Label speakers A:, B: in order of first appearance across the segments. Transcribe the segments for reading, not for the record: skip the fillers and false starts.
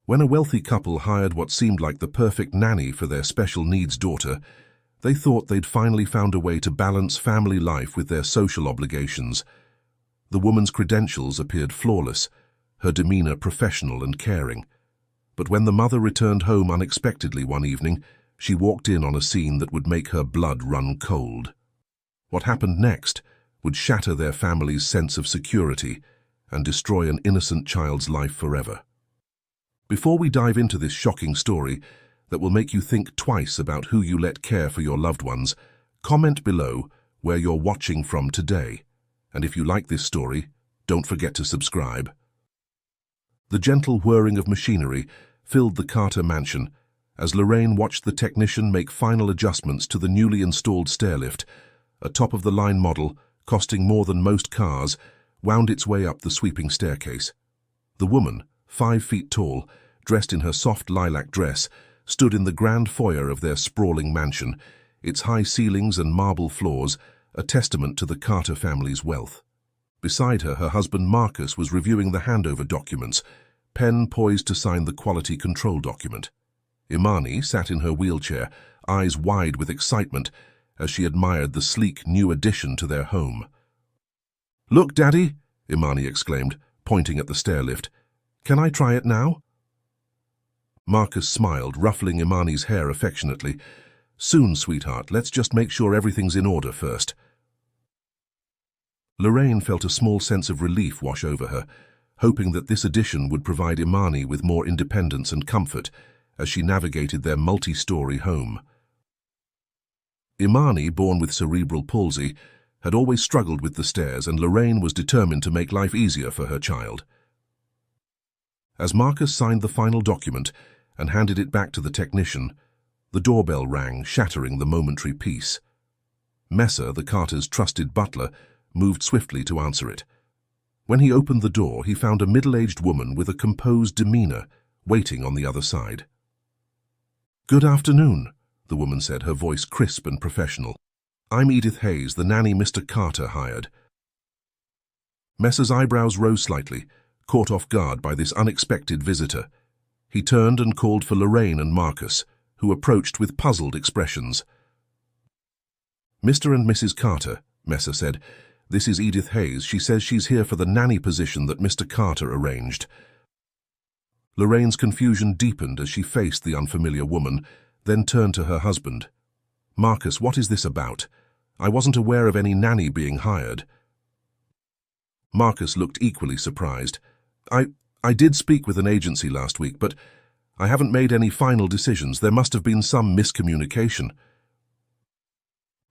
A: When a wealthy couple hired what seemed like the perfect nanny for their special needs daughter, they thought they'd finally found a way to balance family life with their social obligations. The woman's credentials appeared flawless, her demeanor professional and caring. But when the mother returned home unexpectedly one evening, she walked in on a scene that would make her blood run cold. What happened next would shatter their family's sense of security and destroy an innocent child's life forever. Before we dive into this shocking story that will make you think twice about who you let care for your loved ones, comment below where you're watching from today. And if you like this story, don't forget to subscribe. The gentle whirring of machinery filled the Carter mansion as Lorraine watched the technician make final adjustments to the newly installed stairlift. A top-of-the-line model, costing more than most cars, wound its way up the sweeping staircase. The woman, 5 feet tall, dressed in her soft lilac dress, stood in the grand foyer of their sprawling mansion, its high ceilings and marble floors a testament to the Carter family's wealth. Beside her, her husband Marcus was reviewing the handover documents, pen poised to sign the quality control document. Imani sat in her wheelchair, eyes wide with excitement, as she admired the sleek new addition to their home. "Look, Daddy!" Imani exclaimed, pointing at the stairlift. "Can I try it now?" Marcus smiled, ruffling Imani's hair affectionately. "Soon, sweetheart. Let's just make sure everything's in order first." Lorraine felt a small sense of relief wash over her, hoping that this addition would provide Imani with more independence and comfort as she navigated their multi-story home. Imani, born with cerebral palsy, had always struggled with the stairs, and Lorraine was determined to make life easier for her child. As Marcus signed the final document and handed it back to the technician, the doorbell rang, shattering the momentary peace. Messer, the Carters' trusted butler, moved swiftly to answer it. When he opened the door, he found a middle-aged woman with a composed demeanor waiting on the other side. "Good afternoon," the woman said, her voice crisp and professional. "I'm Edith Hayes, the nanny Mr. Carter hired." Messer's eyebrows rose slightly, caught off guard by this unexpected visitor. He turned and called for Lorraine and Marcus, who approached with puzzled expressions. "Mr. and Mrs. Carter," Messer said. "This is Edith Hayes. She says she's here for the nanny position that Mr. Carter arranged." Lorraine's confusion deepened as she faced the unfamiliar woman, then turned to her husband. "Marcus, what is this about? I wasn't aware of any nanny being hired." Marcus looked equally surprised. I did speak with an agency last week, but I haven't made any final decisions. There must have been some miscommunication."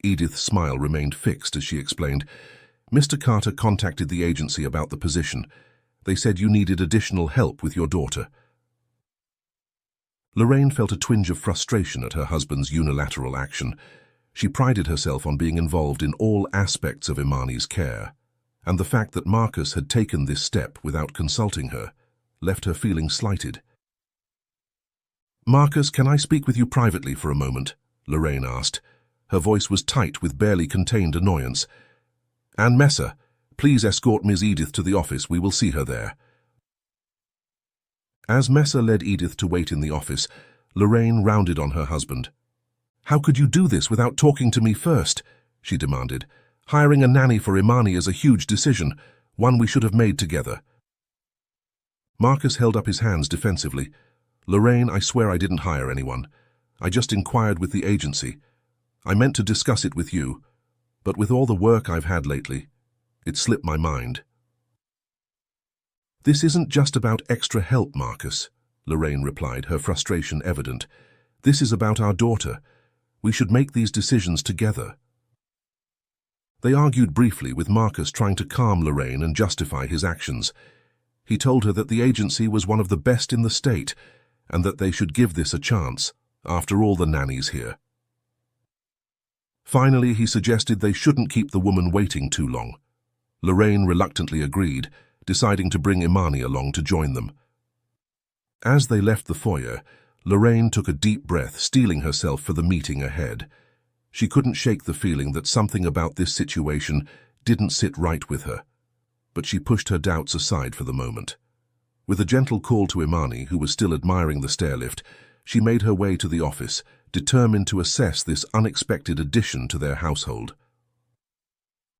A: Edith's smile remained fixed as she explained. "Mr. Carter contacted the agency about the position. They said you needed additional help with your daughter." Lorraine felt a twinge of frustration at her husband's unilateral action. She prided herself on being involved in all aspects of Imani's care, and the fact that Marcus had taken this step without consulting her left her feeling slighted. "Marcus, can I speak with you privately for a moment?" Lorraine asked. Her voice was tight with barely contained annoyance. "And Messer, please escort Ms. Edith to the office. We will see her there." As Messer led Edith to wait in the office, Lorraine rounded on her husband. "How could you do this without talking to me first?" she demanded. "Hiring a nanny for Imani is a huge decision, one we should have made together." Marcus held up his hands defensively. "Lorraine, I swear I didn't hire anyone. I just inquired with the agency. I meant to discuss it with you, but with all the work I've had lately, it slipped my mind." "This isn't just about extra help, Marcus," Lorraine replied, her frustration evident. "This is about our daughter. We should make these decisions together." They argued briefly, with Marcus trying to calm Lorraine and justify his actions. He told her that the agency was one of the best in the state and that they should give this a chance, after all the nannies here. Finally, he suggested they shouldn't keep the woman waiting too long. Lorraine reluctantly agreed, deciding to bring Imani along to join them. As they left the foyer, Lorraine took a deep breath, steeling herself for the meeting ahead. She couldn't shake the feeling that something about this situation didn't sit right with her, but she pushed her doubts aside for the moment. With a gentle call to Imani, who was still admiring the stairlift, she made her way to the office, determined to assess this unexpected addition to their household.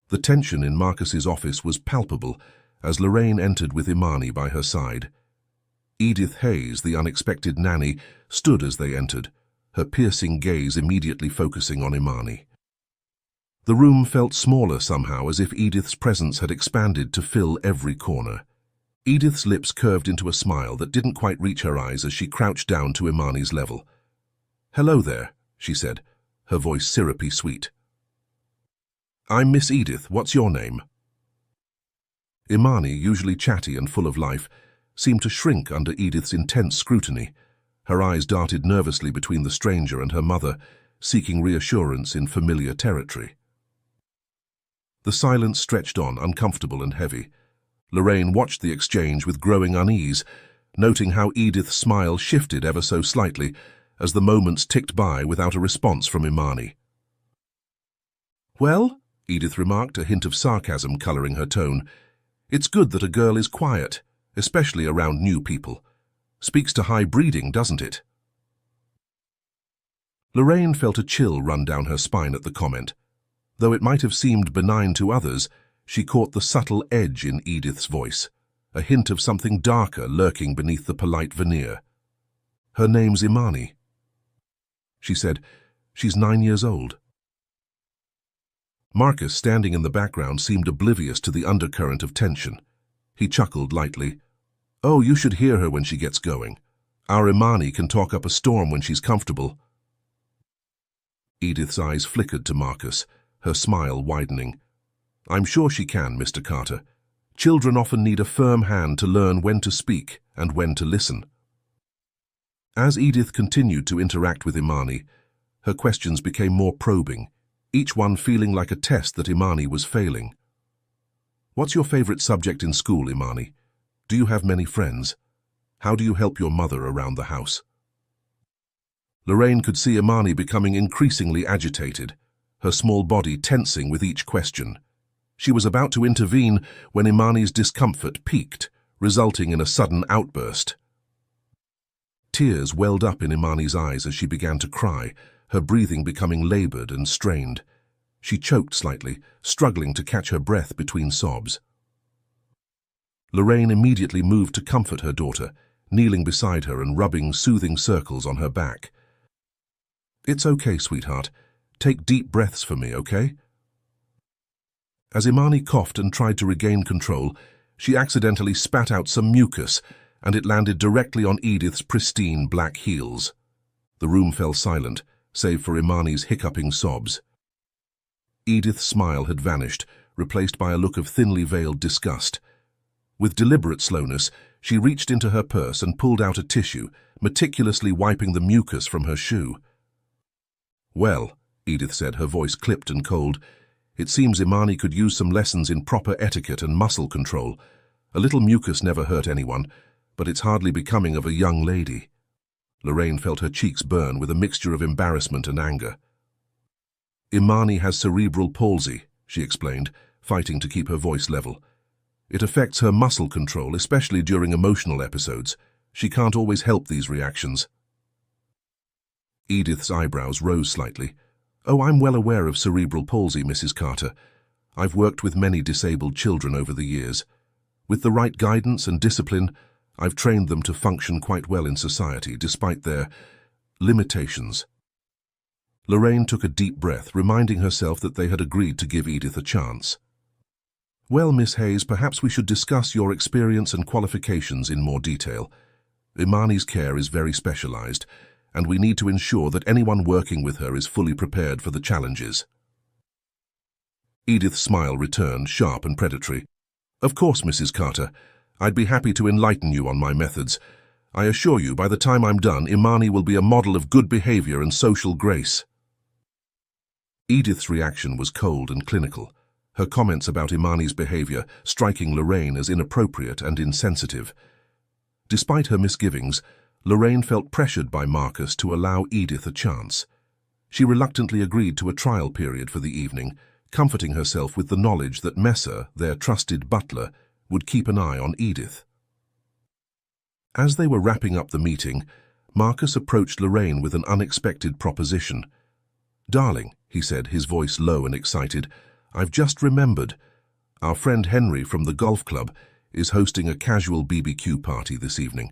A: The tension in Marcus's office was palpable as Lorraine entered with Imani by her side. Edith Hayes, the unexpected nanny, stood as they entered, her piercing gaze immediately focusing on Imani. The room felt smaller somehow, as if Edith's presence had expanded to fill every corner. Edith's lips curved into a smile that didn't quite reach her eyes as she crouched down to Imani's level. "Hello there," she said, her voice syrupy sweet. "I'm Miss Edith. What's your name?" Imani, usually chatty and full of life, seemed to shrink under Edith's intense scrutiny. Her eyes darted nervously between the stranger and her mother, seeking reassurance in familiar territory. The silence stretched on, uncomfortable and heavy. Lorraine watched the exchange with growing unease, noting how Edith's smile shifted ever so slightly as the moments ticked by without a response from Imani. "Well," Edith remarked, a hint of sarcasm coloring her tone, "it's good that a girl is quiet, especially around new people. Speaks to high breeding, doesn't it?" Lorraine felt a chill run down her spine at the comment. Though it might have seemed benign to others, she caught the subtle edge in Edith's voice, a hint of something darker lurking beneath the polite veneer. "Her name's Imani," she said. "She's 9 years old." Marcus, standing in the background, seemed oblivious to the undercurrent of tension. He chuckled lightly. "Oh, you should hear her when she gets going. Our Imani can talk up a storm when she's comfortable." Edith's eyes flickered to Marcus, her smile widening. "I'm sure she can, Mr. Carter. Children often need a firm hand to learn when to speak and when to listen." As Edith continued to interact with Imani, her questions became more probing, each one feeling like a test that Imani was failing. "What's your favorite subject in school, Imani? Do you have many friends? How do you help your mother around the house?" Lorraine could see Imani becoming increasingly agitated, her small body tensing with each question. She was about to intervene when Imani's discomfort peaked, resulting in a sudden outburst. Tears welled up in Imani's eyes as she began to cry, her breathing becoming labored and strained. She choked slightly, struggling to catch her breath between sobs. Lorraine immediately moved to comfort her daughter, kneeling beside her and rubbing soothing circles on her back. "It's okay, sweetheart. Take deep breaths for me, okay?" As Imani coughed and tried to regain control, she accidentally spat out some mucus, and it landed directly on Edith's pristine black heels. The room fell silent, save for Imani's hiccuping sobs. Edith's smile had vanished, replaced by a look of thinly veiled disgust. With deliberate slowness, she reached into her purse and pulled out a tissue, meticulously wiping the mucus from her shoe. "Well," Edith said, her voice clipped and cold, "it seems Imani could use some lessons in proper etiquette and muscle control. A little mucus never hurt anyone, but it's hardly becoming of a young lady." Lorraine felt her cheeks burn with a mixture of embarrassment and anger. "Imani has cerebral palsy," she explained, fighting to keep her voice level. "It affects her muscle control, especially during emotional episodes. She can't always help these reactions." Edith's eyebrows rose slightly. "Oh, I'm well aware of cerebral palsy, Mrs. Carter. I've worked with many disabled children over the years. With the right guidance and discipline, I've trained them to function quite well in society, despite their limitations." Lorraine took a deep breath, reminding herself that they had agreed to give Edith a chance. "Well, Miss Hayes, perhaps we should discuss your experience and qualifications in more detail. Imani's care is very specialized, and we need to ensure that anyone working with her is fully prepared for the challenges." Edith's smile returned, sharp and predatory. "Of course, Mrs. Carter. I'd be happy to enlighten you on my methods. I assure you, by the time I'm done, Imani will be a model of good behavior and social grace." Edith's reaction was cold and clinical, her comments about Imani's behavior striking Lorraine as inappropriate and insensitive. Despite her misgivings, Lorraine felt pressured by Marcus to allow Edith a chance. She reluctantly agreed to a trial period for the evening, comforting herself with the knowledge that Messer, their trusted butler, would keep an eye on Edith. As they were wrapping up the meeting, Marcus approached Lorraine with an unexpected proposition. "Darling," he said, his voice low and excited, "I've just remembered. Our friend Henry from the golf club is hosting a casual BBQ party this evening.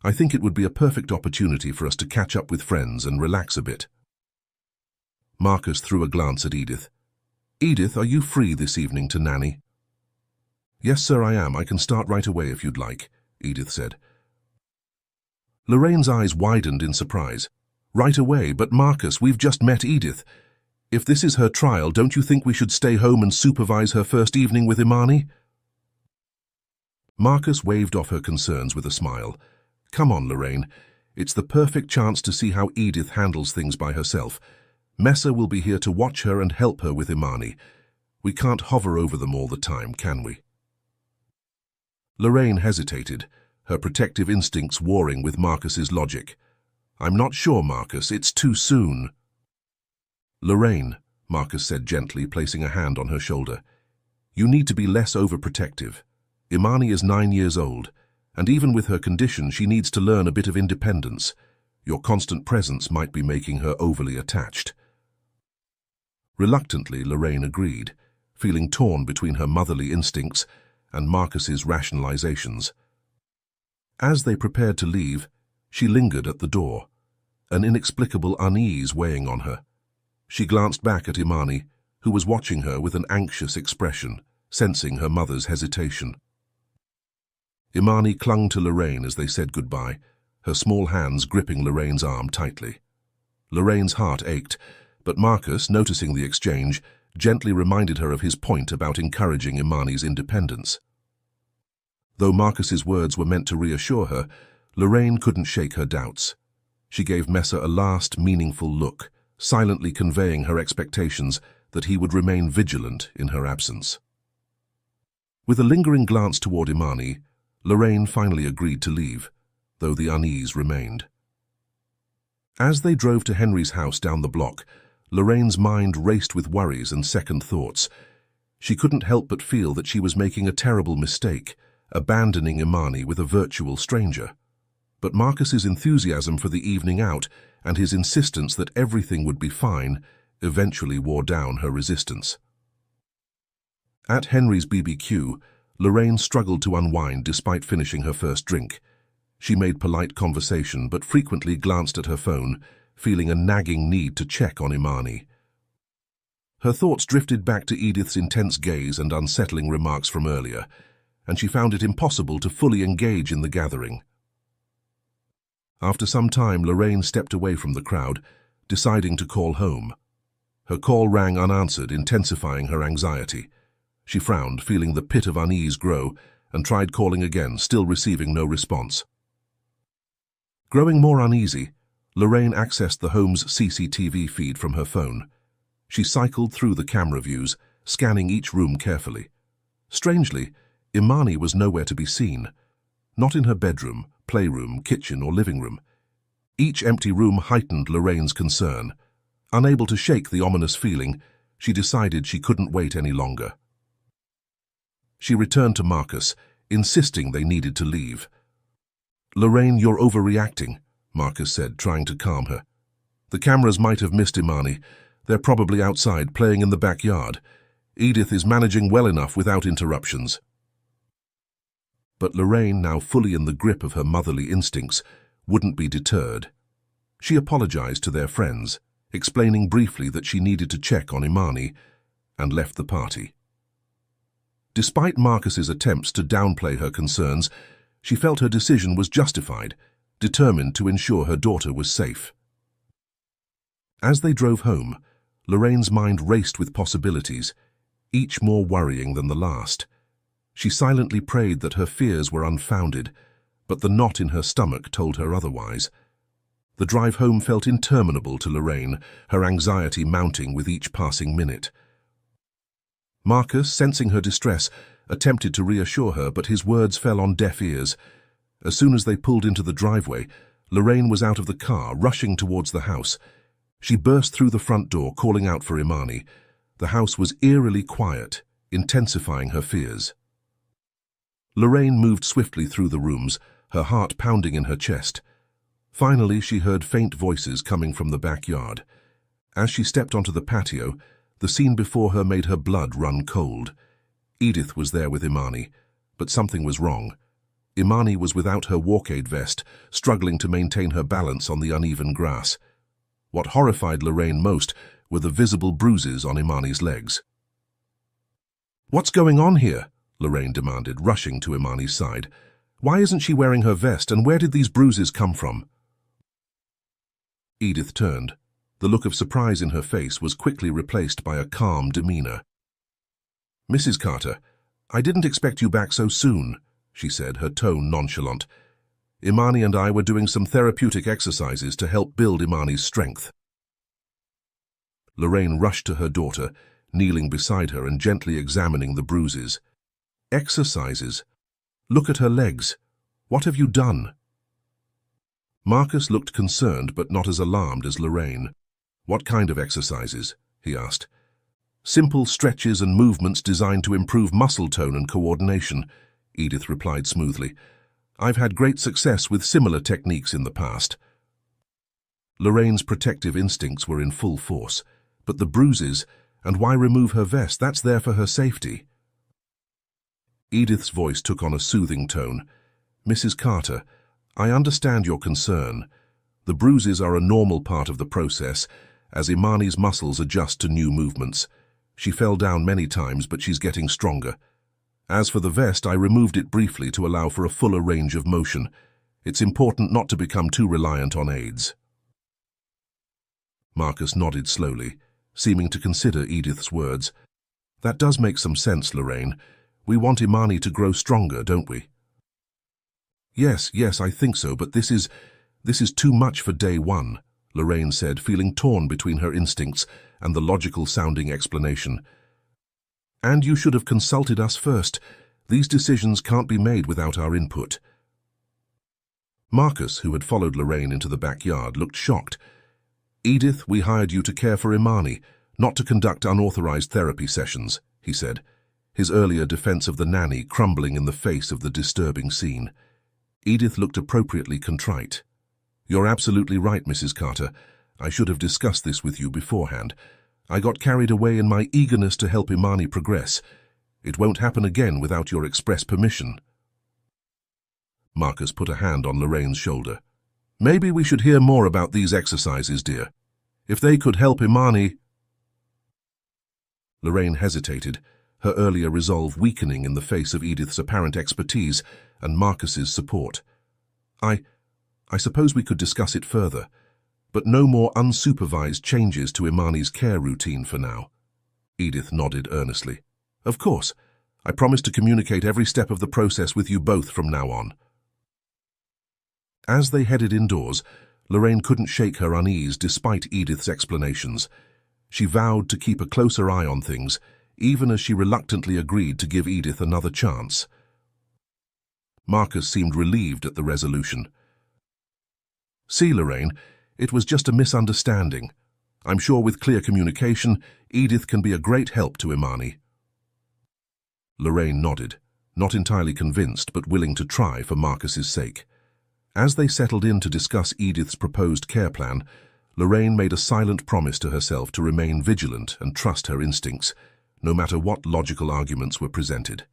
A: I think it would be a perfect opportunity for us to catch up with friends and relax a bit." Marcus threw a glance at Edith. "Edith, are you free this evening to nanny?" "Yes, sir, I am. I can start right away if you'd like," Edith said. Lorraine's eyes widened in surprise. "Right away? But Marcus, we've just met Edith. If this is her trial, don't you think we should stay home and supervise her first evening with Imani?" Marcus waved off her concerns with a smile. "Come on, Lorraine. It's the perfect chance to see how Edith handles things by herself. Messa will be here to watch her and help her with Imani. We can't hover over them all the time, can we?" Lorraine hesitated, her protective instincts warring with Marcus's logic. "I'm not sure, Marcus. It's too soon." "Lorraine," Marcus said gently, placing a hand on her shoulder, "you need to be less overprotective. Imani is 9 years old, and even with her condition, she needs to learn a bit of independence. Your constant presence might be making her overly attached." Reluctantly, Lorraine agreed, feeling torn between her motherly instincts and Marcus's rationalizations. As they prepared to leave, she lingered at the door, an inexplicable unease weighing on her. She glanced back at Imani, who was watching her with an anxious expression, sensing her mother's hesitation. Imani clung to Lorraine as they said goodbye, her small hands gripping Lorraine's arm tightly. Lorraine's heart ached, but Marcus, noticing the exchange, gently reminded her of his point about encouraging Imani's independence. Though Marcus's words were meant to reassure her, Lorraine couldn't shake her doubts. She gave Messa a last, meaningful look, silently conveying her expectations that he would remain vigilant in her absence. With a lingering glance toward Imani, Lorraine finally agreed to leave, though the unease remained. As they drove to Henry's house down the block, Lorraine's mind raced with worries and second thoughts. She couldn't help but feel that she was making a terrible mistake, abandoning Imani with a virtual stranger. But Marcus's enthusiasm for the evening out and his insistence that everything would be fine eventually wore down her resistance. At Henry's BBQ, Lorraine struggled to unwind despite finishing her first drink. She made polite conversation but frequently glanced at her phone, feeling a nagging need to check on Imani. Her thoughts drifted back to Edith's intense gaze and unsettling remarks from earlier, and she found it impossible to fully engage in the gathering. After some time, Lorraine stepped away from the crowd, deciding to call home. Her call rang unanswered, intensifying her anxiety. She frowned, feeling the pit of unease grow, and tried calling again, still receiving no response. Growing more uneasy, Lorraine accessed the home's CCTV feed from her phone. She cycled through the camera views, scanning each room carefully. Strangely, Imani was nowhere to be seen. Not in her bedroom, playroom, kitchen, or living room. Each empty room heightened Lorraine's concern. Unable to shake the ominous feeling, she decided she couldn't wait any longer. She returned to Marcus, insisting they needed to leave. "Lorraine, you're overreacting," Marcus said, trying to calm her. "The cameras might have missed Imani. They're probably outside, playing in the backyard. Edith is managing well enough without interruptions." But Lorraine, now fully in the grip of her motherly instincts, wouldn't be deterred. She apologized to their friends, explaining briefly that she needed to check on Imani, and left the party. Despite Marcus's attempts to downplay her concerns, she felt her decision was justified, determined to ensure her daughter was safe. As they drove home, Lorraine's mind raced with possibilities, each more worrying than the last. She silently prayed that her fears were unfounded, but the knot in her stomach told her otherwise. The drive home felt interminable to Lorraine, her anxiety mounting with each passing minute. Marcus, sensing her distress, attempted to reassure her, but his words fell on deaf ears. As soon as they pulled into the driveway, Lorraine was out of the car, rushing towards the house. She burst through the front door, calling out for Imani. The house was eerily quiet, intensifying her fears. Lorraine moved swiftly through the rooms, her heart pounding in her chest. Finally, she heard faint voices coming from the backyard. As she stepped onto the patio, the scene before her made her blood run cold. Edith was there with Imani, but something was wrong. Imani was without her walk-aid vest, struggling to maintain her balance on the uneven grass. What horrified Lorraine most were the visible bruises on Imani's legs. "What's going on here?" Lorraine demanded, rushing to Imani's side. "Why isn't she wearing her vest, and where did these bruises come from?" Edith turned. The look of surprise in her face was quickly replaced by a calm demeanor. "Mrs. Carter, I didn't expect you back so soon," she said, her tone nonchalant. "Imani and I were doing some therapeutic exercises to help build Imani's strength." Lorraine rushed to her daughter, kneeling beside her and gently examining the bruises. "Exercises? Look at her legs. What have you done?" Marcus looked concerned but not as alarmed as Lorraine. "What kind of exercises?" he asked. "Simple stretches and movements designed to improve muscle tone and coordination," Edith replied smoothly. "I've had great success with similar techniques in the past." Lorraine's protective instincts were in full force, but the bruises, and why remove her vest? That's there for her safety. Edith's voice took on a soothing tone. "Mrs. Carter, I understand your concern. The bruises are a normal part of the process, as Imani's muscles adjust to new movements. She fell down many times, but she's getting stronger. As for the vest, I removed it briefly to allow for a fuller range of motion. It's important not to become too reliant on aids." Marcus nodded slowly, seeming to consider Edith's words. "That does make some sense, Lorraine. We want Imani to grow stronger, don't we?" Yes, I think so, but this is too much for day one," Lorraine said, feeling torn between her instincts and the logical-sounding explanation. "And you should have consulted us first. These decisions can't be made without our input." Marcus, who had followed Lorraine into the backyard, looked shocked. "Edith, we hired you to care for Imani, not to conduct unauthorized therapy sessions," he said, his earlier defense of the nanny crumbling in the face of the disturbing scene. Edith looked appropriately contrite. "You're absolutely right, Mrs. Carter. I should have discussed this with you beforehand. I got carried away in my eagerness to help Imani progress. It won't happen again without your express permission." Marcus put a hand on Lorraine's shoulder. "Maybe we should hear more about these exercises, dear. If they could help Imani—" Lorraine hesitated, her earlier resolve weakening in the face of Edith's apparent expertise and Marcus's support. I suppose we could discuss it further, but no more unsupervised changes to Imani's care routine for now." Edith nodded earnestly. "Of course. I promise to communicate every step of the process with you both from now on." As they headed indoors, Lorraine couldn't shake her unease despite Edith's explanations. She vowed to keep a closer eye on things, even as she reluctantly agreed to give Edith another chance. Marcus seemed relieved at the resolution. "See, Lorraine, it was just a misunderstanding. I'm sure with clear communication, Edith can be a great help to Imani." Lorraine nodded, not entirely convinced but willing to try for Marcus's sake. As they settled in to discuss Edith's proposed care plan, Lorraine made a silent promise to herself to remain vigilant and trust her instincts, no matter what logical arguments were presented.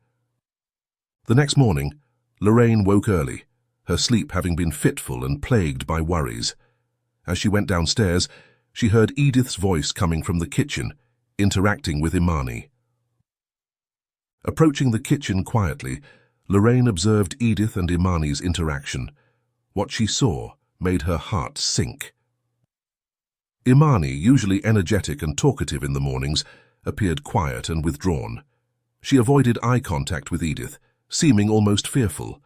A: The next morning, Lorraine woke early, her sleep having been fitful and plagued by worries. As she went downstairs, she heard Edith's voice coming from the kitchen, interacting with Imani. Approaching the kitchen quietly, Lorraine observed Edith and Imani's interaction. What she saw made her heart sink. Imani, usually energetic and talkative in the mornings, appeared quiet and withdrawn. She avoided eye contact with Edith, seeming almost fearful.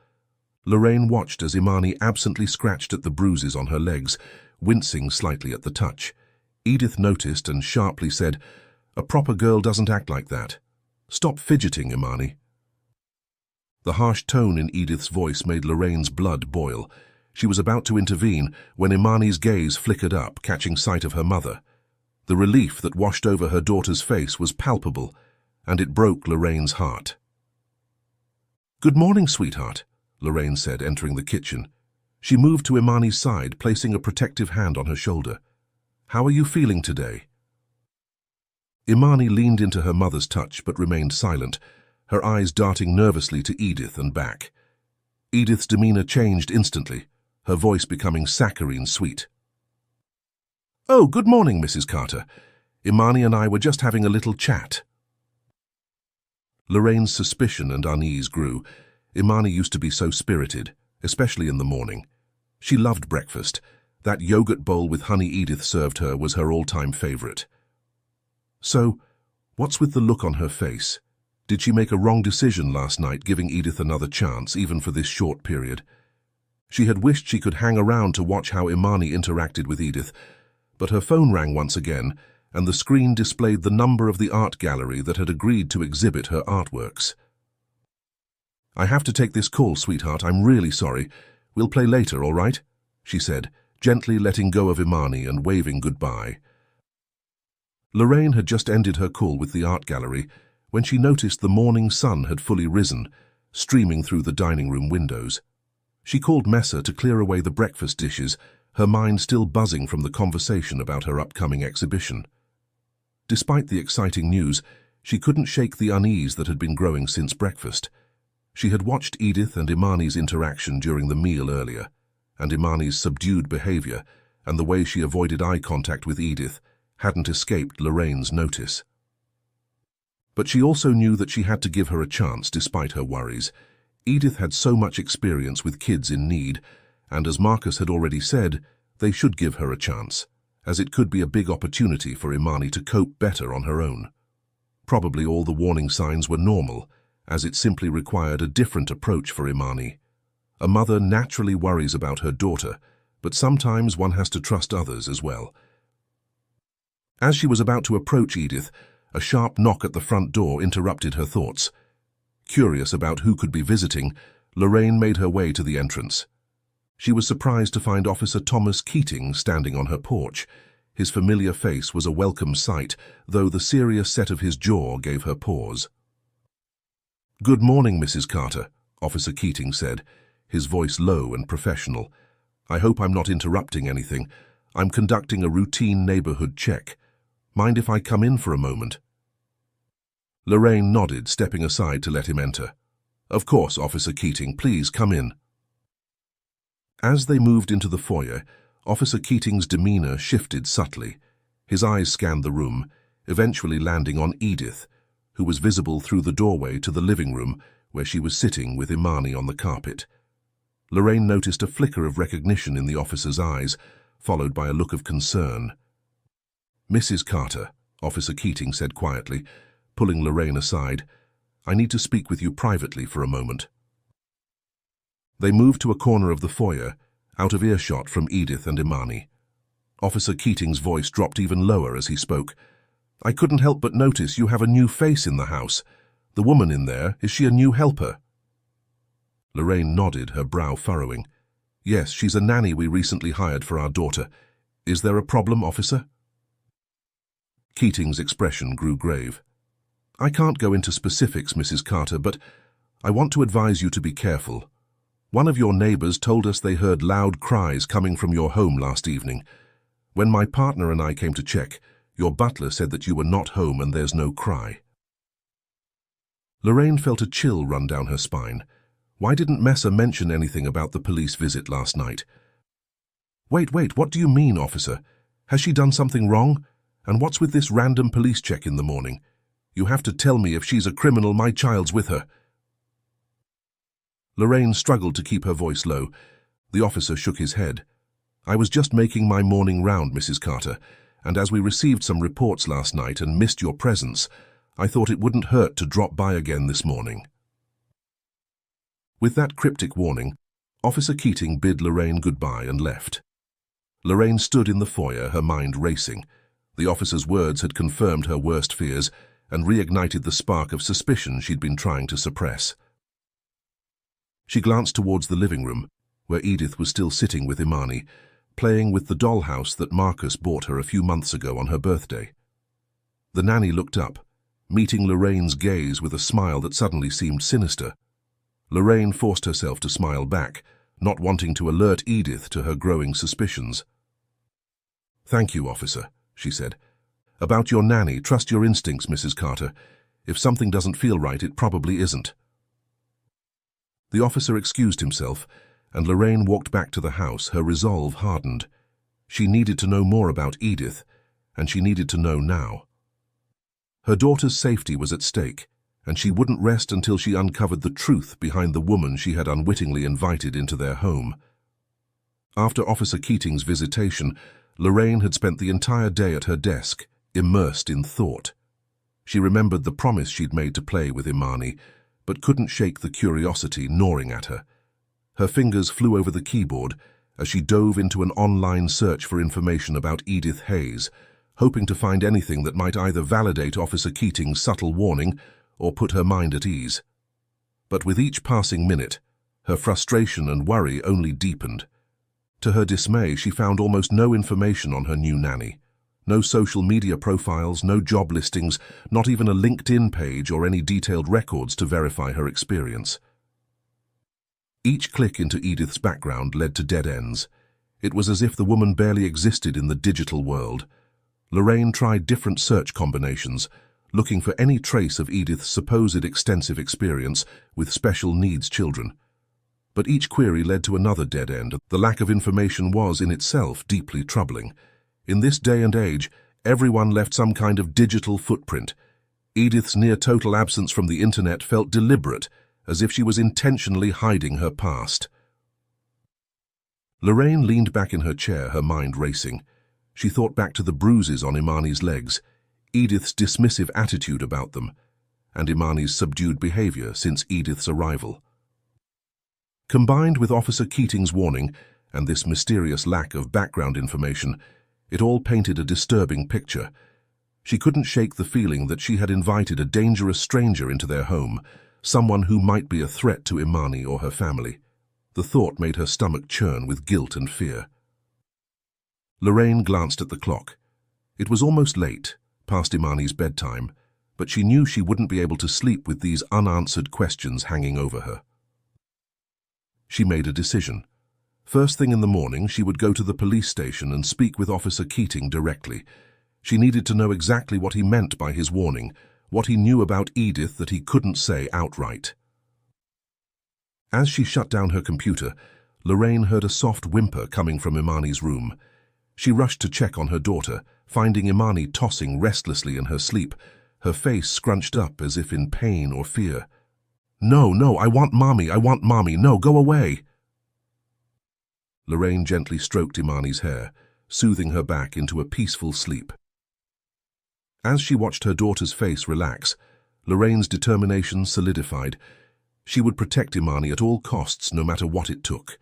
A: Lorraine watched as Imani absently scratched at the bruises on her legs, wincing slightly at the touch. Edith noticed and sharply said, "A proper girl doesn't act like that. Stop fidgeting, Imani." The harsh tone in Edith's voice made Lorraine's blood boil. She was about to intervene when Imani's gaze flickered up, catching sight of her mother. The relief that washed over her daughter's face was palpable, and it broke Lorraine's heart. "Good morning, sweetheart," Lorraine said, entering the kitchen. She moved to Imani's side, placing a protective hand on her shoulder. "How are you feeling today?" Imani leaned into her mother's touch but remained silent, her eyes darting nervously to Edith and back. Edith's demeanor changed instantly, her voice becoming saccharine sweet. "Oh, good morning, Mrs. Carter. Imani and I were just having a little chat." Lorraine's suspicion and unease grew. Imani used to be so spirited, especially in the morning. She loved breakfast. That yogurt bowl with honey Edith served her was her all-time favorite. So, what's with the look on her face? Did she make a wrong decision last night, giving Edith another chance, even for this short period? She had wished she could hang around to watch how Imani interacted with Edith, but her phone rang once again, and the screen displayed the number of the art gallery that had agreed to exhibit her artworks. "I have to take this call, sweetheart. I'm really sorry. We'll play later, all right?" she said, gently letting go of Imani and waving goodbye. Lorraine had just ended her call with the art gallery when she noticed the morning sun had fully risen, streaming through the dining room windows. She called Messa to clear away the breakfast dishes, her mind still buzzing from the conversation about her upcoming exhibition. Despite the exciting news, she couldn't shake the unease that had been growing since breakfast. She had watched Edith and Imani's interaction during the meal earlier, and Imani's subdued behavior and the way she avoided eye contact with Edith hadn't escaped Lorraine's notice. But she also knew that she had to give her a chance despite her worries. Edith had so much experience with kids in need, and as Marcus had already said, they should give her a chance, as it could be a big opportunity for Imani to cope better on her own. Probably all the warning signs were normal, as it simply required a different approach for Imani. A mother naturally worries about her daughter, but sometimes one has to trust others as well. As she was about to approach Edith, a sharp knock at the front door interrupted her thoughts. Curious about who could be visiting, Lorraine made her way to the entrance. She was surprised to find Officer Thomas Keating standing on her porch. His familiar face was a welcome sight, though the serious set of his jaw gave her pause. "Good morning, Mrs. Carter," Officer Keating said, his voice low and professional. "I hope I'm not interrupting anything. I'm conducting a routine neighborhood check. Mind if I come in for a moment?" Lorraine nodded, stepping aside to let him enter. "Of course, Officer Keating, please come in." As they moved into the foyer, Officer Keating's demeanor shifted subtly. His eyes scanned the room, eventually landing on Edith, who was visible through the doorway to the living room where she was sitting with Imani on the carpet. Lorraine noticed a flicker of recognition in the officer's eyes, followed by a look of concern. "Mrs. Carter," Officer Keating said quietly, pulling Lorraine aside, "I need to speak with you privately for a moment." They moved to a corner of the foyer, out of earshot from Edith and Imani. Officer Keating's voice dropped even lower as he spoke. "I couldn't help but notice you have a new face in the house. The woman in there, is she a new helper?" Lorraine nodded, her brow furrowing. "Yes, she's a nanny we recently hired for our daughter. Is there a problem, officer?" Keating's expression grew grave. "I can't go into specifics, Mrs. Carter, but I want to advise you to be careful. One of your neighbors told us they heard loud cries coming from your home last evening. When my partner and I came to check, your butler said that you were not home and there's no cry." Lorraine felt a chill run down her spine. Why didn't Messa mention anything about the police visit last night? Wait, what do you mean, officer? Has she done something wrong? And what's with this random police check in the morning? You have to tell me if she's a criminal, my child's with her." Lorraine struggled to keep her voice low. The officer shook his head. "I was just making my morning round, Mrs. Carter, and as we received some reports last night and missed your presence, I thought it wouldn't hurt to drop by again this morning." With that cryptic warning, Officer Keating bid Lorraine goodbye and left. Lorraine stood in the foyer, her mind racing. The officer's words had confirmed her worst fears and reignited the spark of suspicion she'd been trying to suppress. She glanced towards the living room, where Edith was still sitting with Imani, playing with the dollhouse that Marcus bought her a few months ago on her birthday. The nanny looked up, meeting Lorraine's gaze with a smile that suddenly seemed sinister. Lorraine forced herself to smile back, not wanting to alert Edith to her growing suspicions. "Thank you, officer," she said. "About your nanny, trust your instincts, Mrs. Carter. If something doesn't feel right, it probably isn't." The officer excused himself, and Lorraine walked back to the house, her resolve hardened. She needed to know more about Edith, and she needed to know now. Her daughter's safety was at stake, and she wouldn't rest until she uncovered the truth behind the woman she had unwittingly invited into their home. After Officer Keating's visitation, Lorraine had spent the entire day at her desk, immersed in thought. She remembered the promise she'd made to play with Imani, but couldn't shake the curiosity gnawing at her. Her fingers flew over the keyboard as she dove into an online search for information about Edith Hayes, hoping to find anything that might either validate Officer Keating's subtle warning or put her mind at ease. But with each passing minute, her frustration and worry only deepened. To her dismay, she found almost no information on her new nanny. No social media profiles, no job listings, not even a LinkedIn page or any detailed records to verify her experience. Each click into Edith's background led to dead ends. It was as if the woman barely existed in the digital world. Lorraine tried different search combinations, looking for any trace of Edith's supposed extensive experience with special needs children. But each query led to another dead end. The lack of information was, in itself, deeply troubling. In this day and age, everyone left some kind of digital footprint. Edith's near-total absence from the internet felt deliberate, as if she was intentionally hiding her past. Lorraine leaned back in her chair, her mind racing. She thought back to the bruises on Imani's legs, Edith's dismissive attitude about them, and Imani's subdued behavior since Edith's arrival. Combined with Officer Keating's warning and this mysterious lack of background information, it all painted a disturbing picture. She couldn't shake the feeling that she had invited a dangerous stranger into their home, someone who might be a threat to Imani or her family. The thought made her stomach churn with guilt and fear. Lorraine glanced at the clock. It was almost late, past Imani's bedtime, but she knew she wouldn't be able to sleep with these unanswered questions hanging over her. She made a decision. First thing in the morning, she would go to the police station and speak with Officer Keating directly. She needed to know exactly what he meant by his warning, what he knew about Edith that he couldn't say outright. As she shut down her computer, Lorraine heard a soft whimper coming from Imani's room. She rushed to check on her daughter, finding Imani tossing restlessly in her sleep, her face scrunched up as if in pain or fear. No, I want mommy, no, go away." Lorraine gently stroked Imani's hair, soothing her back into a peaceful sleep. As she watched her daughter's face relax, Lorraine's determination solidified. She would protect Imani at all costs, no matter what it took.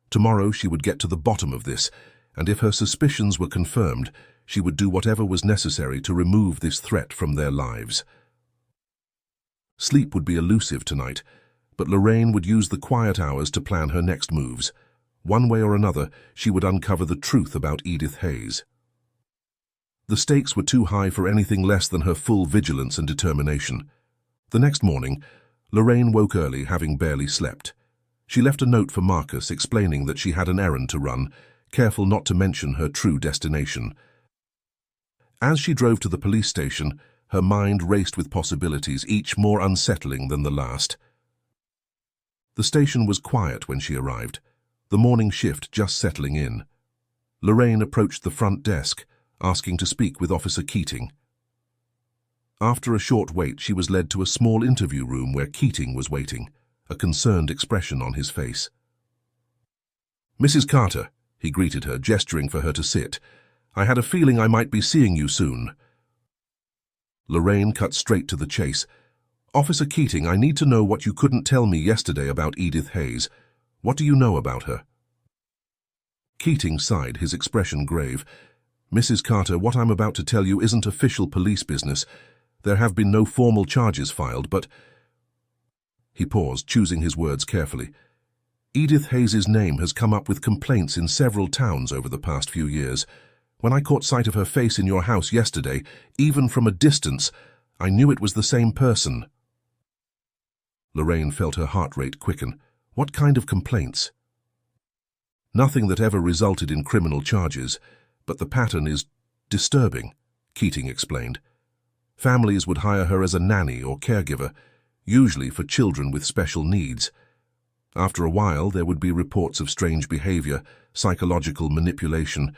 A: Tomorrow she would get to the bottom of this, and if her suspicions were confirmed, she would do whatever was necessary to remove this threat from their lives. Sleep would be elusive tonight, but Lorraine would use the quiet hours to plan her next moves. One way or another, she would uncover the truth about Edith Hayes. The stakes were too high for anything less than her full vigilance and determination. The next morning, Lorraine woke early, having barely slept. She left a note for Marcus explaining that she had an errand to run, careful not to mention her true destination. As she drove to the police station, her mind raced with possibilities, each more unsettling than the last. The station was quiet when she arrived, the morning shift just settling in. Lorraine approached the front desk, asking to speak with Officer Keating. After a short wait, she was led to a small interview room where Keating was waiting, a concerned expression on his face. "Mrs. Carter," he greeted her, gesturing for her to sit. "I had a feeling I might be seeing you soon." Lorraine cut straight to the chase. "Officer Keating, I need to know what you couldn't tell me yesterday about Edith Hayes. What do you know about her?" Keating sighed, his expression grave. "Mrs. Carter, what I'm about to tell you isn't official police business. There have been no formal charges filed, but—" He paused, choosing his words carefully. "Edith Hayes's name has come up with complaints in several towns over the past few years. When I caught sight of her face in your house yesterday, even from a distance, I knew it was the same person." Lorraine felt her heart rate quicken. What kind of complaints? Nothing that ever resulted in criminal charges, but the pattern is disturbing, Keating explained. Families would hire her as a nanny or caregiver, usually for children with special needs. After a while, there would be reports of strange behavior, psychological manipulation,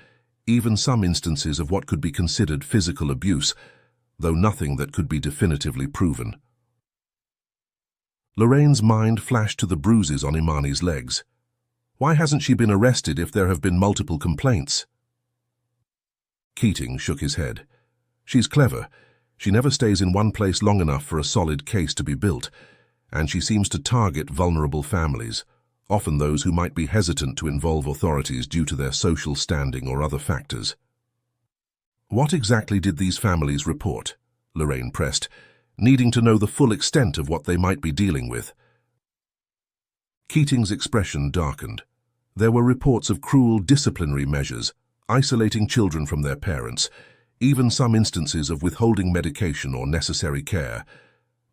A: even some instances of what could be considered physical abuse, though nothing that could be definitively proven. Lorraine's mind flashed to the bruises on Imani's legs. Why hasn't she been arrested if there have been multiple complaints? Keating shook his head. She's clever. She never stays in one place long enough for a solid case to be built, and she seems to target vulnerable families, often those who might be hesitant to involve authorities due to their social standing or other factors. What exactly did these families report? Lorraine pressed, needing to know the full extent of what they might be dealing with. Keating's expression darkened. There were reports of cruel disciplinary measures, isolating children from their parents, even some instances of withholding medication or necessary care.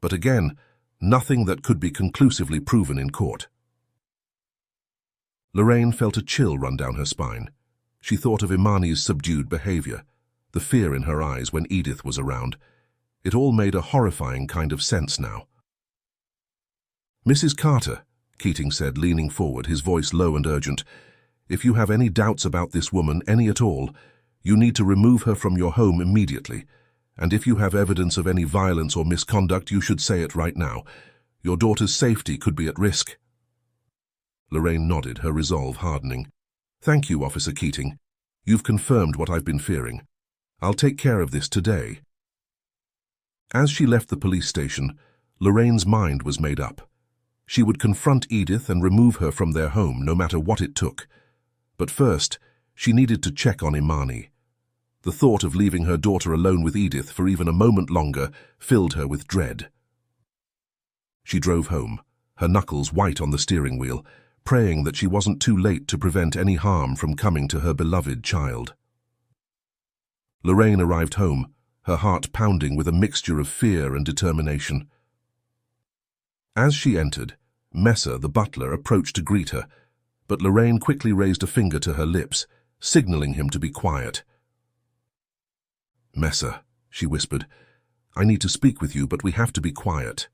A: But again, nothing that could be conclusively proven in court. Lorraine felt a chill run down her spine. She thought of Imani's subdued behavior, the fear in her eyes when Edith was around. It all made a horrifying kind of sense now. "Mrs. Carter," Keating said, leaning forward, his voice low and urgent, "if you have any doubts about this woman, any at all, you need to remove her from your home immediately. And if you have evidence of any violence or misconduct, you should say it right now. Your daughter's safety could be at risk." Lorraine nodded, her resolve hardening. "Thank you, Officer Keating. You've confirmed what I've been fearing. I'll take care of this today." As she left the police station, Lorraine's mind was made up. She would confront Edith and remove her from their home, no matter what it took. But first, she needed to check on Imani. The thought of leaving her daughter alone with Edith for even a moment longer filled her with dread. She drove home, her knuckles white on the steering wheel, praying that she wasn't too late to prevent any harm from coming to her beloved child. Lorraine arrived home, her heart pounding with a mixture of fear and determination. As she entered, Messer, the butler, approached to greet her, but Lorraine quickly raised a finger to her lips, signaling him to be quiet. "Messer," she whispered, "I need to speak with you, but we have to be quiet."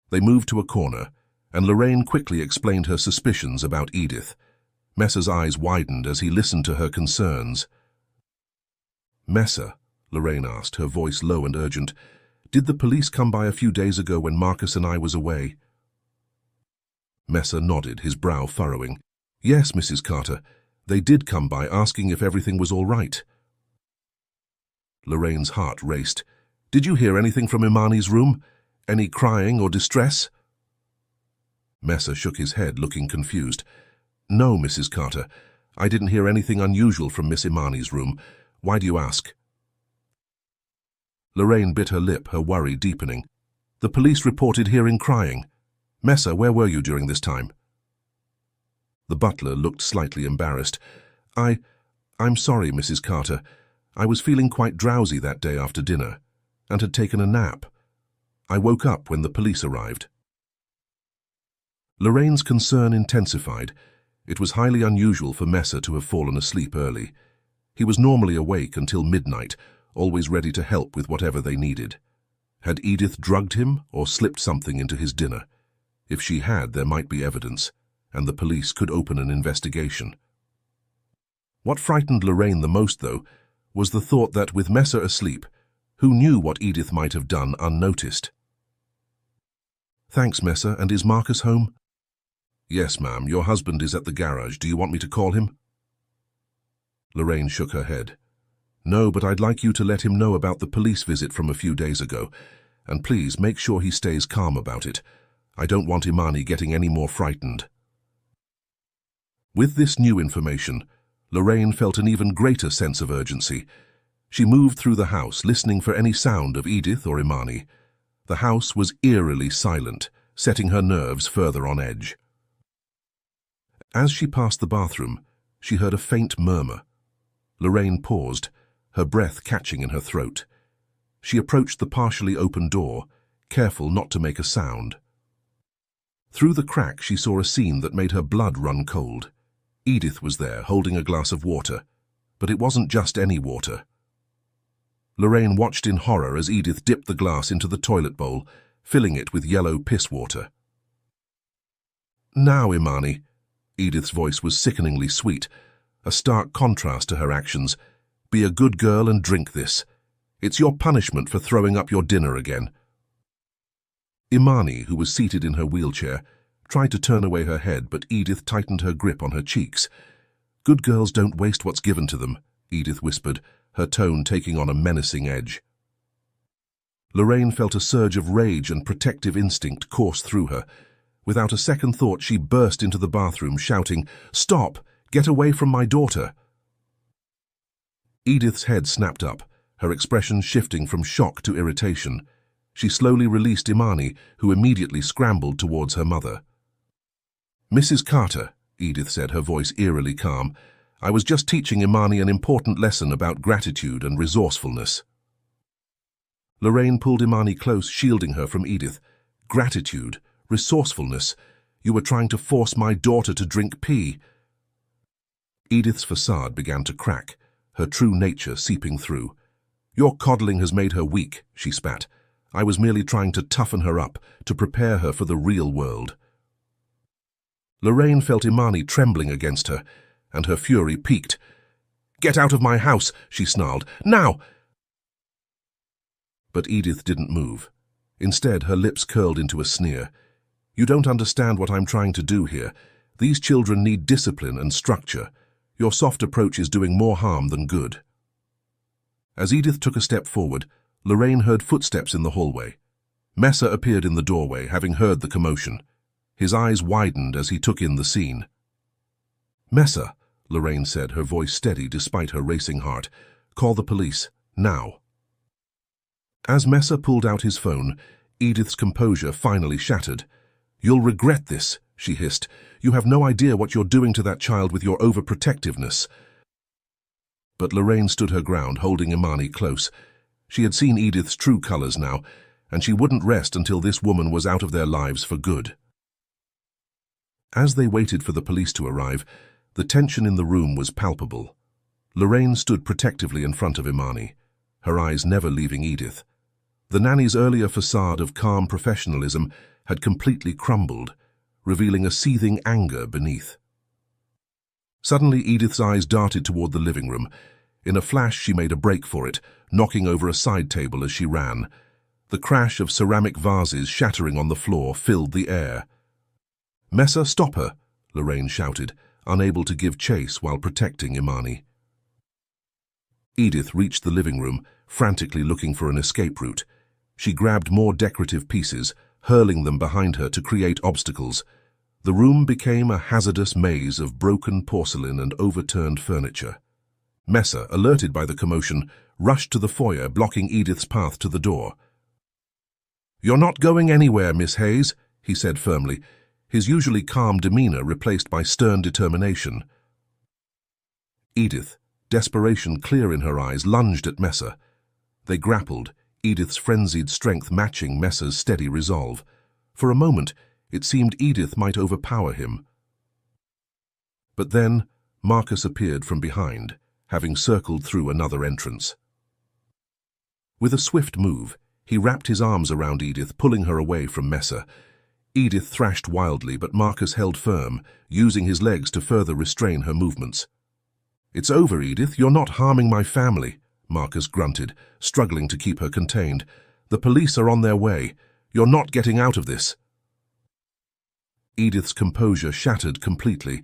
A: They moved to a corner, and Lorraine quickly explained her suspicions about Edith. Messer's eyes widened as he listened to her concerns. "Messer," Lorraine asked, her voice low and urgent, "did the police come by a few days ago when Marcus and I was away?" Messer nodded, his brow furrowing. "Yes, Mrs. Carter, they did come by asking if everything was all right." Lorraine's heart raced. "Did you hear anything from Imani's room? Any crying or distress?" Messer shook his head, looking confused. "No, Mrs. Carter. I didn't hear anything unusual from Miss Imani's room. Why do you ask?" Lorraine bit her lip, her worry deepening. "The police reported hearing crying. Messer, where were you during this time?" The butler looked slightly embarrassed. I'm sorry, Mrs. Carter. I was feeling quite drowsy that day after dinner, and had taken a nap. I woke up when the police arrived." Lorraine's concern intensified. It was highly unusual for Messer to have fallen asleep early. He was normally awake until midnight, always ready to help with whatever they needed. Had Edith drugged him or slipped something into his dinner? If she had, there might be evidence, and the police could open an investigation. What frightened Lorraine the most, though, was the thought that, with Messer asleep, who knew what Edith might have done unnoticed? "Thanks, Messer, and is Marcus home?" "Yes, ma'am. Your husband is at the garage. Do you want me to call him?" Lorraine shook her head. "No, but I'd like you to let him know about the police visit from a few days ago, and please make sure he stays calm about it. I don't want Imani getting any more frightened." With this new information, Lorraine felt an even greater sense of urgency. She moved through the house, listening for any sound of Edith or Imani. The house was eerily silent, setting her nerves further on edge. As she passed the bathroom, she heard a faint murmur. Lorraine paused, her breath catching in her throat. She approached the partially open door, careful not to make a sound. Through the crack she saw a scene that made her blood run cold. Edith was there, holding a glass of water. But it wasn't just any water. Lorraine watched in horror as Edith dipped the glass into the toilet bowl, filling it with yellow piss water. "Now, Imani," Edith's voice was sickeningly sweet, a stark contrast to her actions. "Be a good girl and drink this. It's your punishment for throwing up your dinner again." Imani, who was seated in her wheelchair, tried to turn away her head, but Edith tightened her grip on her cheeks. "Good girls don't waste what's given to them," Edith whispered, her tone taking on a menacing edge. Lorraine felt a surge of rage and protective instinct course through her. Without a second thought, she burst into the bathroom, shouting, "Stop! Get away from my daughter!" Edith's head snapped up, her expression shifting from shock to irritation. She slowly released Imani, who immediately scrambled towards her mother. "Mrs. Carter," Edith said, her voice eerily calm, "I was just teaching Imani an important lesson about gratitude and resourcefulness." Lorraine pulled Imani close, shielding her from Edith. "Gratitude, resourcefulness. You were trying to force my daughter to drink pee." Edith's facade began to crack, her true nature seeping through. "Your coddling has made her weak," she spat. "I was merely trying to toughen her up, to prepare her for the real world." Lorraine felt Imani trembling against her, and her fury peaked. "Get out of my house," she snarled. "Now!" But Edith didn't move. Instead, her lips curled into a sneer. "You don't understand what I'm trying to do here. These children need discipline and structure. Your soft approach is doing more harm than good." As Edith took a step forward, Lorraine heard footsteps in the hallway. Messer appeared in the doorway, having heard the commotion. His eyes widened as he took in the scene. "Messer," Lorraine said, her voice steady despite her racing heart, "call the police, now." As Messer pulled out his phone, Edith's composure finally shattered. "You'll regret this," she hissed. "You have no idea what you're doing to that child with your overprotectiveness." But Lorraine stood her ground, holding Imani close. She had seen Edith's true colors now, and she wouldn't rest until this woman was out of their lives for good. As they waited for the police to arrive, the tension in the room was palpable. Lorraine stood protectively in front of Imani, her eyes never leaving Edith. The nanny's earlier facade of calm professionalism had completely crumbled, revealing a seething anger beneath. Suddenly, Edith's eyes darted toward the living room. In a flash, she made a break for it, knocking over a side table as she ran. The crash of ceramic vases shattering on the floor filled the air. "Messer, stop her!" Lorraine shouted, unable to give chase while protecting Imani. Edith reached the living room, frantically looking for an escape route. She grabbed more decorative pieces, hurling them behind her to create obstacles. The room became a hazardous maze of broken porcelain and overturned furniture. Messer, alerted by the commotion, rushed to the foyer, blocking Edith's path to the door. "You're not going anywhere, Miss Hayes," he said firmly, his usually calm demeanor replaced by stern determination. Edith, desperation clear in her eyes, lunged at Messer. They grappled, Edith's frenzied strength matching Messer's steady resolve. For a moment, it seemed Edith might overpower him. But then, Marcus appeared from behind, having circled through another entrance. With a swift move, he wrapped his arms around Edith, pulling her away from Messer. Edith thrashed wildly, but Marcus held firm, using his legs to further restrain her movements. "It's over, Edith. You're not harming my family," Marcus grunted, struggling to keep her contained. "The police are on their way. You're not getting out of this." Edith's composure shattered completely.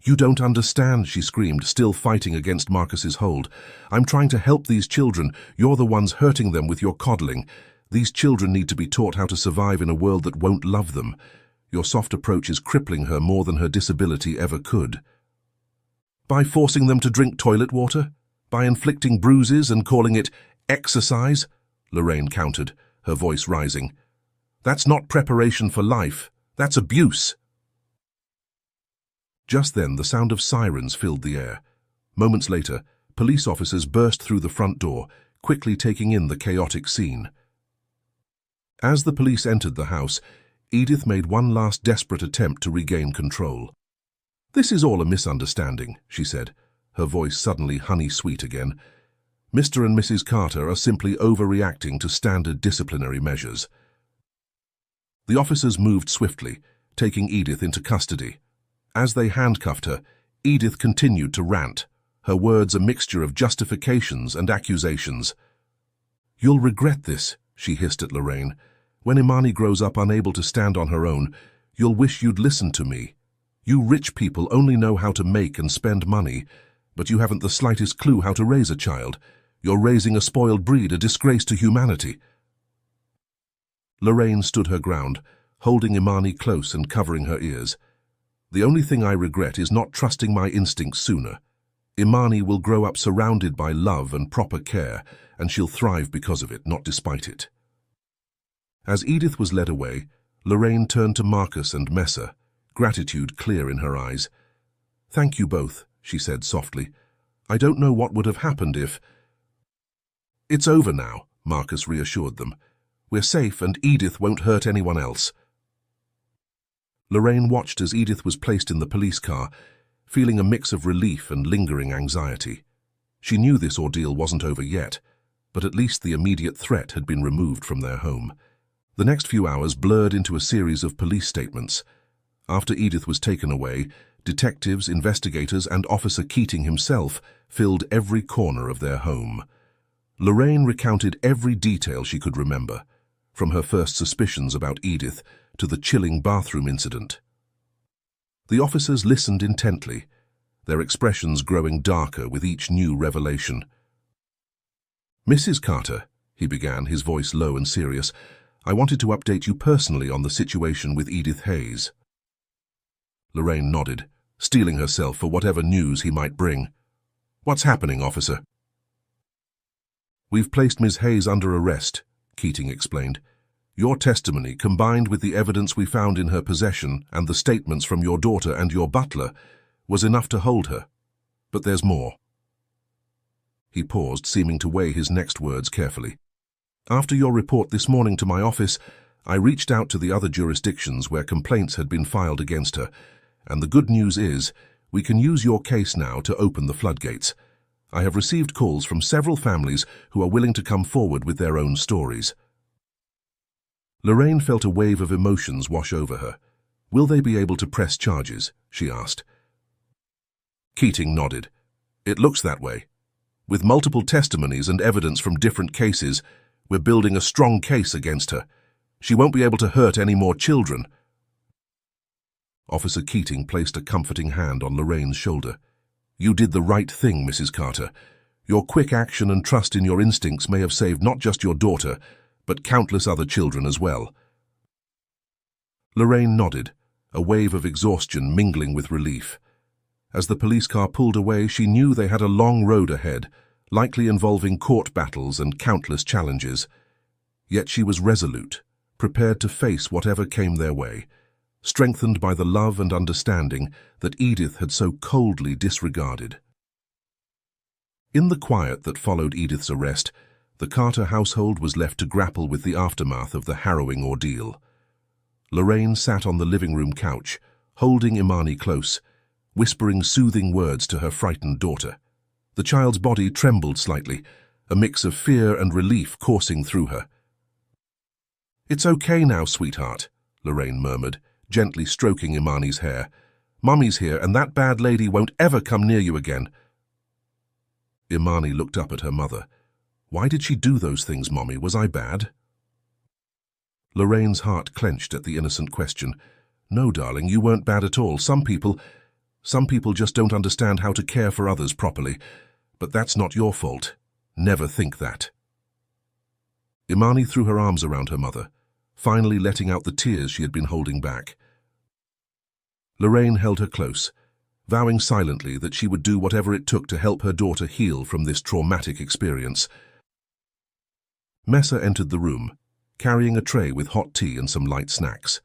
A: "You don't understand," she screamed, still fighting against Marcus's hold. "I'm trying to help these children. You're the ones hurting them with your coddling. These children need to be taught how to survive in a world that won't love them. Your soft approach is crippling her more than her disability ever could." "By forcing them to drink toilet water? By inflicting bruises and calling it exercise?" Lorraine countered, her voice rising. "That's not preparation for life. That's abuse." Just then, the sound of sirens filled the air. Moments later, police officers burst through the front door, quickly taking in the chaotic scene. As the police entered the house, Edith made one last desperate attempt to regain control. "This is all a misunderstanding," she said, her voice suddenly honey-sweet again. "Mr. and Mrs. Carter are simply overreacting to standard disciplinary measures." The officers moved swiftly, taking Edith into custody. As they handcuffed her, Edith continued to rant, her words a mixture of justifications and accusations. "You'll regret this," she hissed at Lorraine. "When Imani grows up unable to stand on her own, you'll wish you'd listened to me. You rich people only know how to make and spend money, but you haven't the slightest clue how to raise a child. You're raising a spoiled breed, a disgrace to humanity." Lorraine stood her ground, holding Imani close and covering her ears. "The only thing I regret is not trusting my instincts sooner. Imani will grow up surrounded by love and proper care, and she'll thrive because of it, not despite it." As Edith was led away, Lorraine turned to Marcus and Messa, gratitude clear in her eyes. "Thank you both," she said softly. "I don't know what would have happened if—" "It's over now," Marcus reassured them. "We're safe and Edith won't hurt anyone else." Lorraine watched as Edith was placed in the police car, feeling a mix of relief and lingering anxiety. She knew this ordeal wasn't over yet, but at least the immediate threat had been removed from their home. The next few hours blurred into a series of police statements. After Edith was taken away, detectives, investigators, and Officer Keating himself filled every corner of their home. Lorraine recounted every detail she could remember, from her first suspicions about Edith to the chilling bathroom incident. The officers listened intently, their expressions growing darker with each new revelation. "Mrs. Carter," he began, his voice low and serious, "I wanted to update you personally on the situation with Edith Hayes." Lorraine nodded, steeling herself for whatever news he might bring. "What's happening, officer?" "We've placed Ms. Hayes under arrest," Keating explained. "Your testimony, combined with the evidence we found in her possession and the statements from your daughter and your butler, was enough to hold her. But there's more." He paused, seeming to weigh his next words carefully. "After your report this morning to my office, I reached out to the other jurisdictions where complaints had been filed against her, and the good news is, we can use your case now to open the floodgates. I have received calls from several families who are willing to come forward with their own stories." Lorraine felt a wave of emotions wash over her. "Will they be able to press charges?" she asked. Keating nodded. "It looks that way. With multiple testimonies and evidence from different cases, we're building a strong case against her. She won't be able to hurt any more children." Officer Keating placed a comforting hand on Lorraine's shoulder. "You did the right thing, Mrs. Carter. Your quick action and trust in your instincts may have saved not just your daughter, but countless other children as well." Lorraine nodded, a wave of exhaustion mingling with relief. As the police car pulled away, she knew they had a long road ahead, likely involving court battles and countless challenges. Yet she was resolute, prepared to face whatever came their way, strengthened by the love and understanding that Edith had so coldly disregarded. In the quiet that followed Edith's arrest, the Carter household was left to grapple with the aftermath of the harrowing ordeal. Lorraine sat on the living room couch, holding Imani close, whispering soothing words to her frightened daughter. The child's body trembled slightly, a mix of fear and relief coursing through her. "It's okay now, sweetheart," Lorraine murmured, gently stroking Imani's hair. "Mummy's here, and that bad lady won't ever come near you again." Imani looked up at her mother. "Why did she do those things, Mommy? Was I bad?" Lorraine's heart clenched at the innocent question. "No, darling, you weren't bad at all. Some people just don't understand how to care for others properly. But that's not your fault. Never think that." Imani threw her arms around her mother, finally letting out the tears she had been holding back. Lorraine held her close, vowing silently that she would do whatever it took to help her daughter heal from this traumatic experience. Messa entered the room, carrying a tray with hot tea and some light snacks.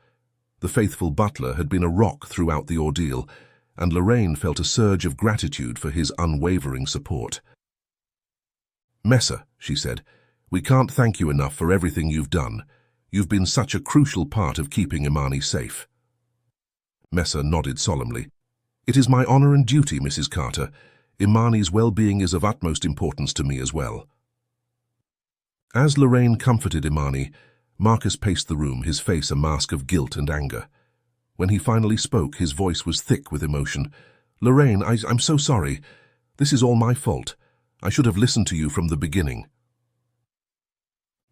A: The faithful butler had been a rock throughout the ordeal, and Lorraine felt a surge of gratitude for his unwavering support. "Messa," she said, "we can't thank you enough for everything you've done. You've been such a crucial part of keeping Imani safe. Messa nodded solemnly. It is my honor and duty, Mrs. Carter. Imani's well-being is of utmost importance to me as well. As Lorraine comforted Imani, Marcus paced the room, his face a mask of guilt and anger. When he finally spoke, his voice was thick with emotion. Lorraine, I'm so sorry. This is all my fault. I should have listened to you from the beginning.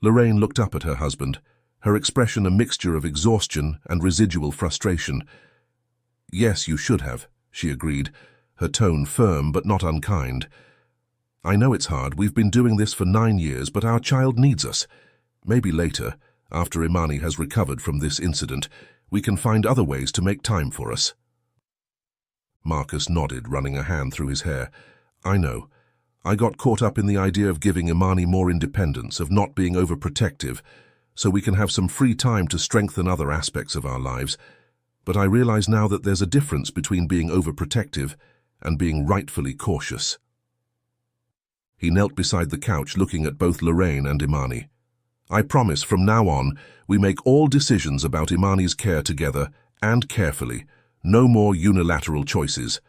A: Lorraine looked up at her husband, her expression a mixture of exhaustion and residual frustration. Yes, you should have, she agreed, her tone firm but not unkind. I know it's hard. We've been doing this for 9 years, but our child needs us. Maybe later, after Imani has recovered from this incident, we can find other ways to make time for us. Marcus nodded, running a hand through his hair. I know. I got caught up in the idea of giving Imani more independence, of not being overprotective, so we can have some free time to strengthen other aspects of our lives. But I realize now that there's a difference between being overprotective and being rightfully cautious. He knelt beside the couch, looking at both Lorraine and Imani. I promise from now on, we make all decisions about Imani's care together and carefully. No more unilateral choices.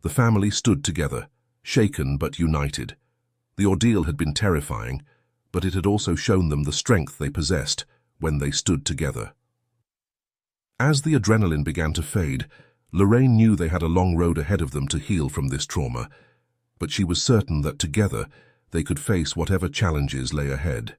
A: The family stood together, shaken but united. The ordeal had been terrifying, but it had also shown them the strength they possessed when they stood together. As the adrenaline began to fade, Lorraine knew they had a long road ahead of them to heal from this trauma, but she was certain that together they could face whatever challenges lay ahead.